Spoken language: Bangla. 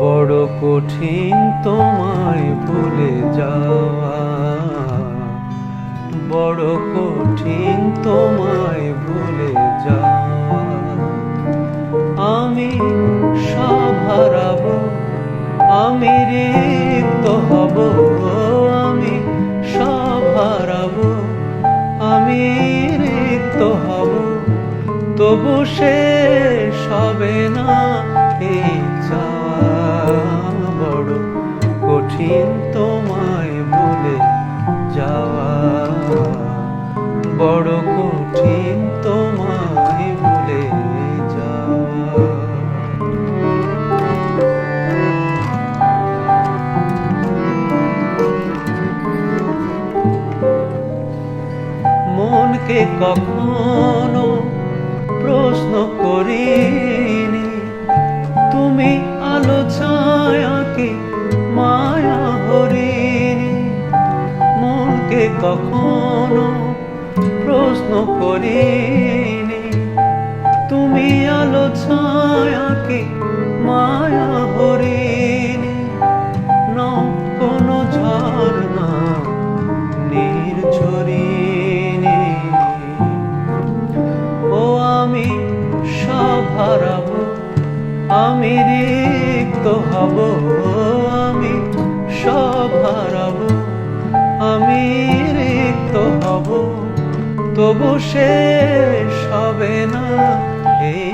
বড় কঠিন তোমায় ভুলে যাওয়া, বড় কঠিন তোমায় ভুলে যাওয়া। আমি সব হারাবো, আমি রিক্ত হব, আমি সব হারাবো, আমি রিক্ত হব, তবু শেষ হবে না এই চাওয়া। বড় কঠিন তোমায় ভুলে যাওয়া, বড় কঠিন তোমায় ভুলে যাওয়া। মনকে কখনো প্রশ্ন করিনি, তুমি আলো ছায়াকে মায়া হরিণী। মনকে কখনো প্রশ্ন করিনি, তুমি আলো ছায়াকে মায়া হরিণী। নও কোনো ঝর্ণা নির্ঝরিণী, ও আমি সব হারাবো, আমি রিক্ত হব, আমি সব হারাবো, আমি রিক্ত হব, তবু শেষ হবে না এই